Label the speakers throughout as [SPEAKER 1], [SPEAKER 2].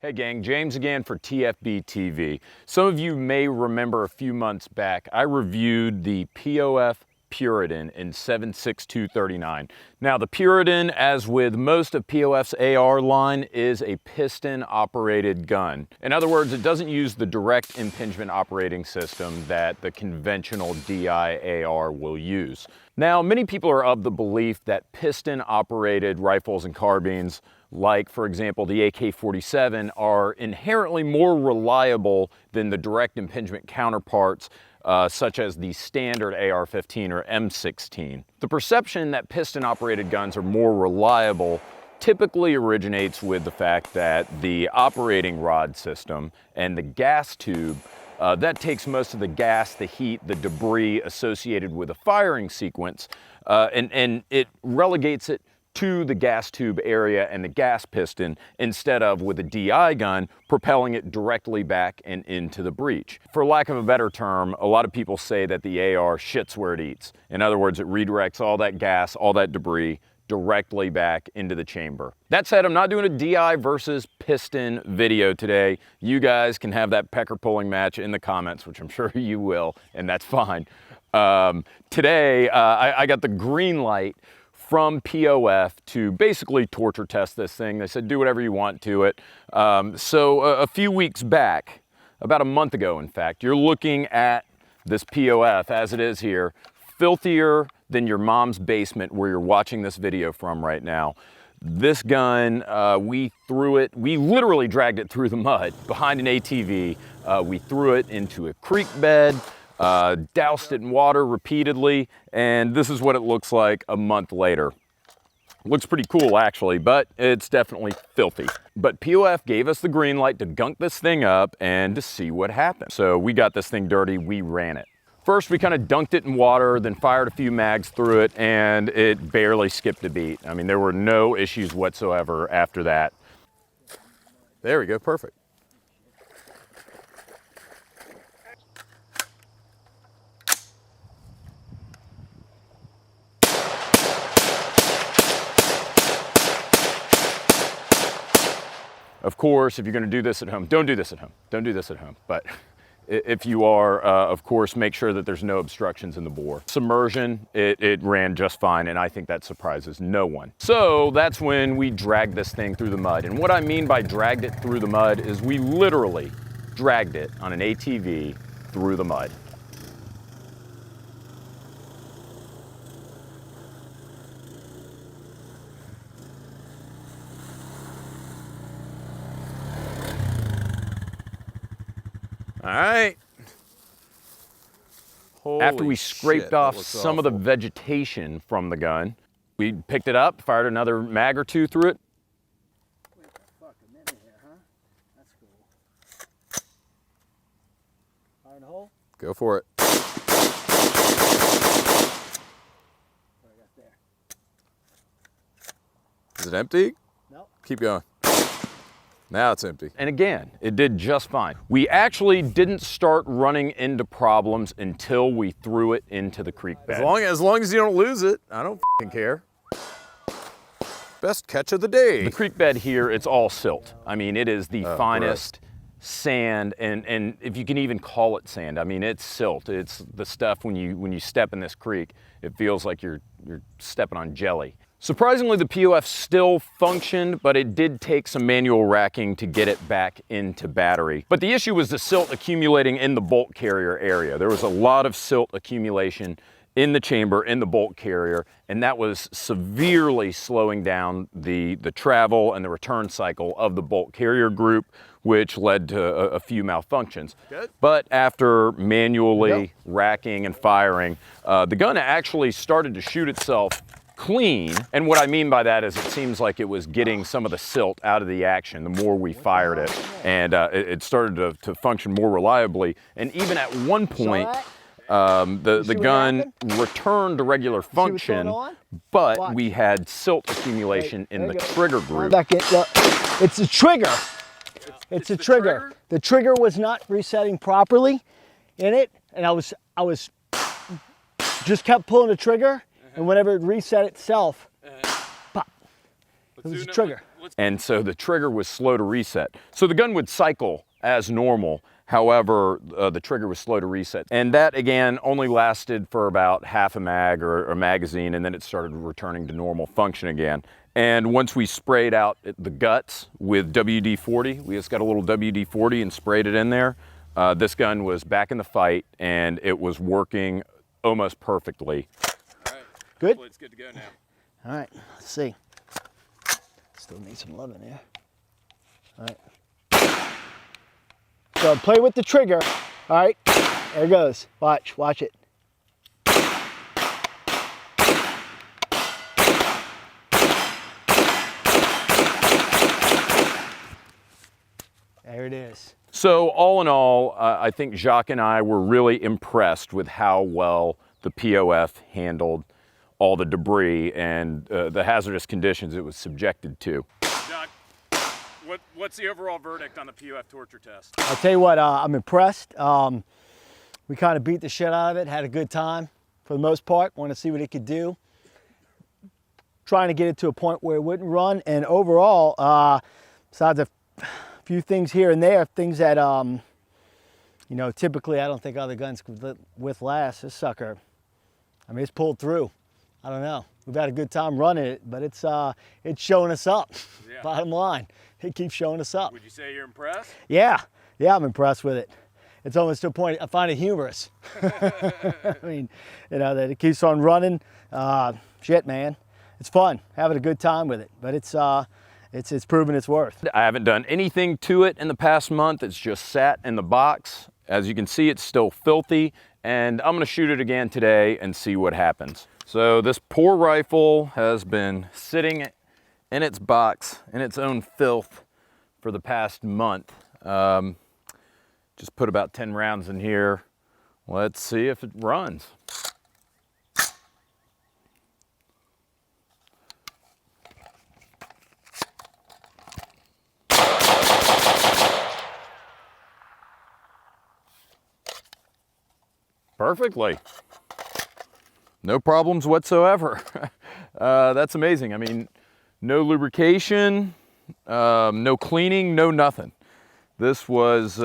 [SPEAKER 1] Hey gang, James again for TFBTV. Some of you may remember a few months back, I reviewed the POF Puritan in 7.6239. Now the Puritan, as with most of POF's AR line, is a piston operated gun. In other words, it doesn't use the direct impingement operating system that the conventional DI AR will use. Now, many people are of the belief that piston operated rifles and carbines, like for example the AK-47, are inherently more reliable than the direct impingement counterparts such as the standard AR15 or M16. The perception that piston operated guns are more reliable typically originates with the fact that the operating rod system and the gas tube that takes most of the gas, the heat, the debris associated with a firing sequence, and it relegates it to the gas tube area and the gas piston instead of, with a DI gun, propelling it directly back and into the breech. For lack of a better term, a lot of people say that the AR shits where it eats. In other words, it redirects all that gas, all that debris, directly back into the chamber. That said, I'm not doing a DI versus piston video today. You guys can have that pecker pulling match in the comments, which I'm sure you will, and that's fine. Today, I got the green light from POF to basically torture test this thing. They said, do whatever you want to it. So a few weeks back, about a month ago, in fact, you're looking at this POF as it is here, filthier than your mom's basement where you're watching this video from right now. This gun, we literally dragged it through the mud behind an ATV. We threw it into a creek bed, doused it in water repeatedly, and this is what it looks like a month later. Looks pretty cool actually, but it's definitely filthy. But POF gave us the green light to gunk this thing up and to see what happened. So we got this thing dirty, we ran it. First, we kind of dunked it in water, then fired a few mags through it, and it barely skipped a beat. I mean, there were no issues whatsoever after that. There we go, perfect. Of course, if you're going to do this at home, don't do this at home. Don't do this at home. But if you are, of course, make sure that there's no obstructions in the bore. Submersion, it ran just fine, and I think that surprises no one. So that's when we dragged this thing through the mud. And what I mean by dragged it through the mud is we literally dragged it on an ATV through the mud. All right. After we scraped off some of the vegetation from the gun, we picked it up, fired another mag or two through it.
[SPEAKER 2] Wait a fucking minute here, huh? That's cool. Fire in the hole?
[SPEAKER 1] Go for it.
[SPEAKER 2] What I got there?
[SPEAKER 1] Is it empty?
[SPEAKER 2] No.
[SPEAKER 1] Keep going. Now it's empty. And again, it did just fine. We actually didn't start running into problems until we threw it into the creek bed. As long as you don't lose it, I don't f***ing care. Best catch of the day. The creek bed here, it's all silt. I mean, it is the finest sand, and if you can even call it sand, I mean, it's silt. It's the stuff when you step in this creek, it feels like you're stepping on jelly. Surprisingly, the POF still functioned, but it did take some manual racking to get it back into battery. But the issue was the silt accumulating in the bolt carrier area. There was a lot of silt accumulation in the chamber, in the bolt carrier, and that was severely slowing down the travel and the return cycle of the bolt carrier group, which led to a few malfunctions. Good. But after manually racking and firing, the gun actually started to shoot itself clean. And what I mean by that is it seems like it was getting some of the silt out of the action the more we fired it, and it started to function more reliably. And even at one point, the gun returned to regular function, but we had silt accumulation in the trigger group.
[SPEAKER 2] Back in, look, it's the trigger. It's the trigger. The trigger was not resetting properly in it, and I was just kept pulling the trigger, and whenever it reset itself, pop. It was a trigger.
[SPEAKER 1] And so the trigger was slow to reset. So the gun would cycle as normal. However, the trigger was slow to reset. And that, again, only lasted for about half a mag or a magazine, and then it started returning to normal function again. And once we sprayed out the guts with WD-40, we just got a little WD-40 and sprayed it in there. This gun was back in the fight, and it was working almost perfectly.
[SPEAKER 2] All right. Good?
[SPEAKER 1] Hopefully it's good to go now.
[SPEAKER 2] All right, let's see. Still need some love in there. All right. So play with the trigger. All right, there it goes. Watch it. There it is.
[SPEAKER 1] So all in all, I think Jacques and I were really impressed with how well the POF handled all the debris and the hazardous conditions it was subjected to.
[SPEAKER 3] Jacques, what's the overall verdict on the POF torture test?
[SPEAKER 2] I'll tell you what, I'm impressed. We kind of beat the shit out of it, had a good time for the most part, want to see what it could do. Trying to get it to a point where it wouldn't run, and overall, besides a few things here and there, things that, you know, typically I don't think other guns could last. This sucker, I mean, it's pulled through. I don't know. We've had a good time running it, but it's showing us up. Yeah. Bottom line, it keeps showing us up.
[SPEAKER 3] Would you say you're impressed?
[SPEAKER 2] Yeah, I'm impressed with it. It's almost to a point I find it humorous. I mean, you know, that it keeps on running. Shit, man, it's fun, having a good time with it. But it's proven its worth.
[SPEAKER 1] I haven't done anything to it in the past month. It's just sat in the box. As you can see, it's still filthy, and I'm gonna shoot it again today and see what happens. So this poor rifle has been sitting in its box, in its own filth for the past month. Just put about 10 rounds in here. Let's see if it runs. Perfectly. No problems whatsoever. That's amazing. I mean, no lubrication, no cleaning, no nothing. This was,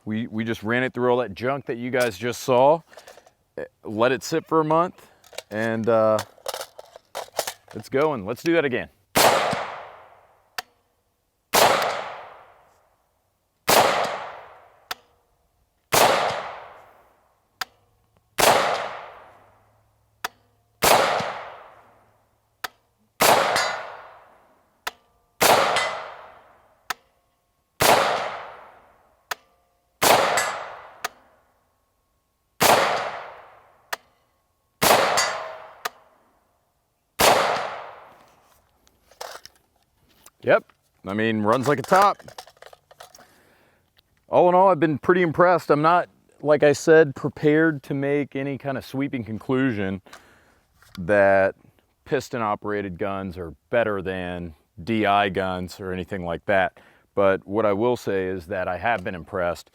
[SPEAKER 1] we just ran it through all that junk that you guys just saw, let it sit for a month, and it's going. Let's do that again. Yep, I mean, runs like a top. All in all, I've been pretty impressed. I'm not, like I said, prepared to make any kind of sweeping conclusion that piston-operated guns are better than DI guns or anything like that. But what I will say is that I have been impressed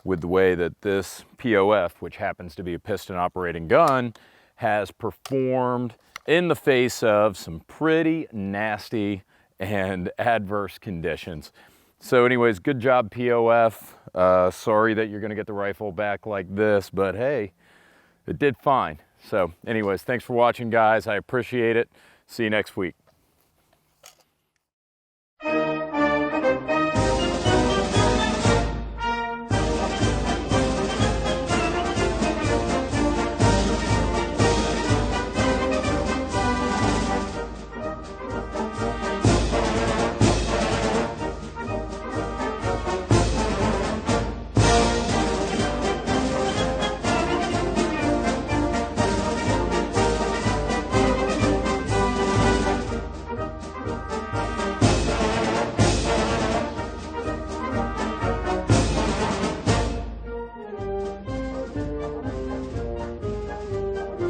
[SPEAKER 1] with the way that this POF, which happens to be a piston-operating gun, has performed in the face of some pretty nasty and adverse conditions. So anyways, good job, POF. Sorry that you're gonna get the rifle back like this, but hey, it did fine. So anyways, thanks for watching, guys. I appreciate it. See you next week.